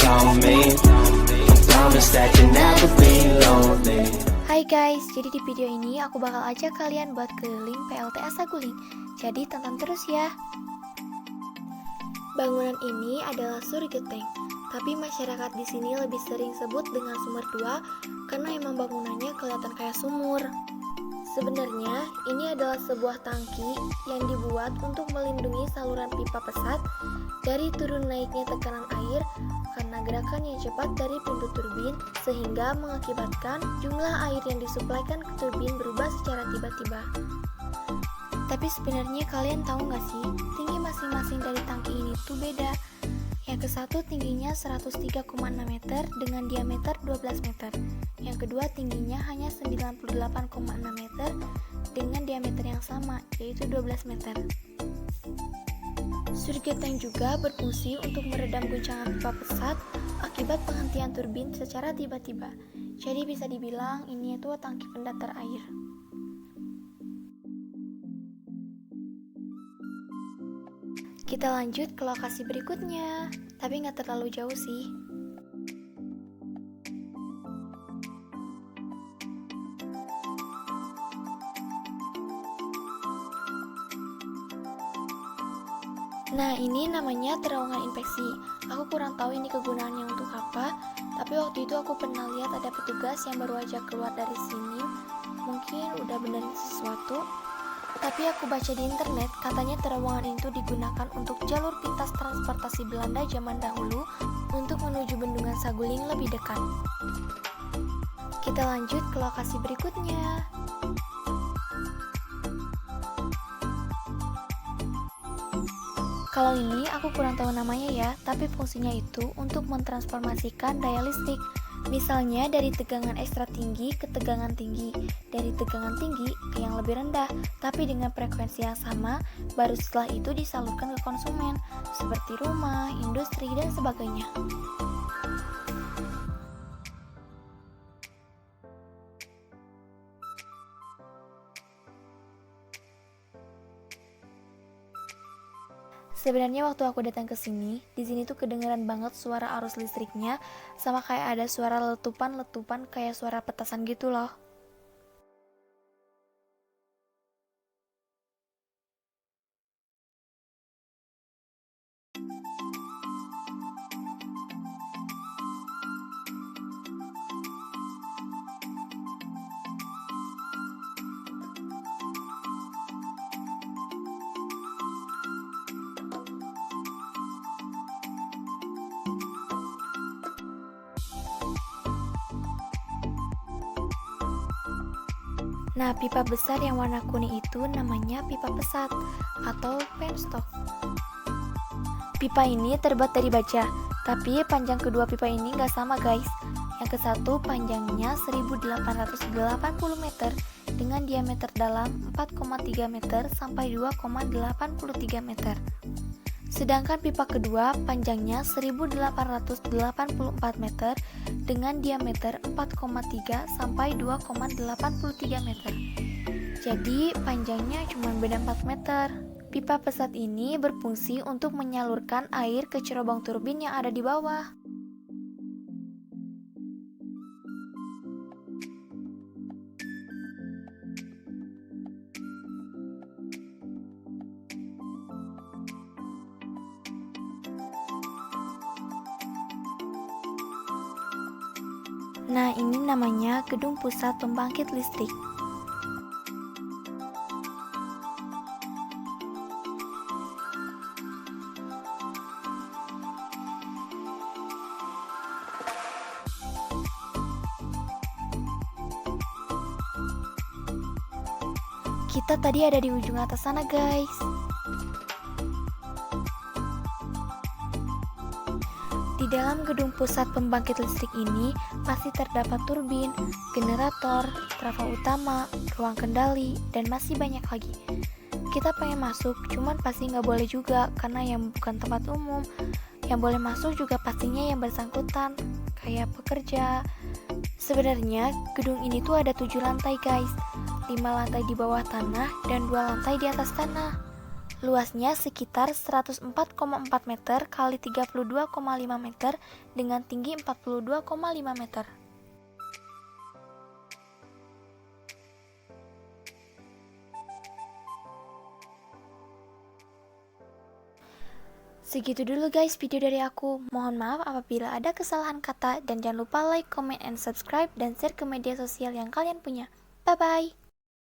on me. Promise that you never be lonely. Hai guys, jadi di video ini aku bakal ajak kalian buat keliling PLTA Saguling. Jadi tonton terus ya. Bangunan ini adalah surgeteng, tapi masyarakat di sini lebih sering sebut dengan sumur 2 karena emang bangunannya kelihatan kayak sumur. Sebenarnya ini adalah sebuah tangki yang dibuat untuk melindungi saluran pipa pesat dari turun naiknya tekanan air karena gerakan yang cepat dari pintu turbin sehingga mengakibatkan jumlah air yang disuplaikan ke turbin berubah secara tiba-tiba. Tapi sebenarnya kalian tahu nggak sih, tinggi masing-masing dari tangki ini tuh beda. Yang ke satu tingginya 103,6 meter dengan diameter 12 meter. Yang kedua tingginya hanya 98,6 meter dengan diameter yang sama, yaitu 12 meter. Surgeteng juga berfungsi untuk meredam guncangan pipa pesat akibat penghentian turbin secara tiba-tiba. Jadi bisa dibilang ini itu tangki pendatar air. Kita lanjut ke lokasi berikutnya, tapi nggak terlalu jauh sih. Nah, ini namanya terowongan infeksi. Aku kurang tahu ini kegunaannya untuk apa, tapi waktu itu aku pernah lihat ada petugas yang baru aja keluar dari sini. Mungkin udah benerin sesuatu. Tapi aku baca di internet, katanya terowongan itu digunakan untuk jalur pintas transportasi Belanda zaman dahulu untuk menuju bendungan Saguling lebih dekat. Kita lanjut ke lokasi berikutnya. Kalau ini aku kurang tahu namanya ya, tapi fungsinya itu untuk mentransformasikan daya listrik. Misalnya dari tegangan ekstra tinggi ke tegangan tinggi, dari tegangan tinggi ke yang lebih rendah, tapi dengan frekuensi yang sama, baru setelah itu disalurkan ke konsumen, seperti rumah, industri, dan sebagainya. Sebenarnya waktu aku datang ke sini, di sini tuh kedengeran banget suara arus listriknya, sama kayak ada suara letupan-letupan kayak suara petasan gitu loh. Nah, pipa besar yang warna kuning itu namanya pipa pesat atau penstock. Pipa ini terbuat dari baja, tapi panjang kedua pipa ini nggak sama guys. Yang ke satu panjangnya 1880 meter dengan diameter dalam 4,3 meter sampai 2,83 meter. Sedangkan pipa kedua panjangnya 1884 meter dengan diameter 4,3 sampai 2,83 meter. Jadi panjangnya cuma beda 4 meter. Pipa pesat ini berfungsi untuk menyalurkan air ke cerobong turbin yang ada di bawah. Nah, ini namanya Gedung Pusat Pembangkit Listrik. Kita tadi ada di ujung atas sana, guys. Di dalam gedung pusat pembangkit listrik ini masih terdapat turbin, generator, trafo utama, ruang kendali, dan masih banyak lagi. Kita pengen masuk, cuman pasti nggak boleh juga karena yang bukan tempat umum. Yang boleh masuk juga pastinya yang bersangkutan, kayak pekerja. Sebenarnya gedung ini tuh ada 7 lantai guys, 5 lantai di bawah tanah dan 2 lantai di atas tanah. Luasnya sekitar 104,4 meter kali 32,5 meter dengan tinggi 42,5 meter. Segitu dulu guys video dari aku. Mohon maaf apabila ada kesalahan kata dan jangan lupa like, comment, and subscribe dan share ke media sosial yang kalian punya. Bye bye.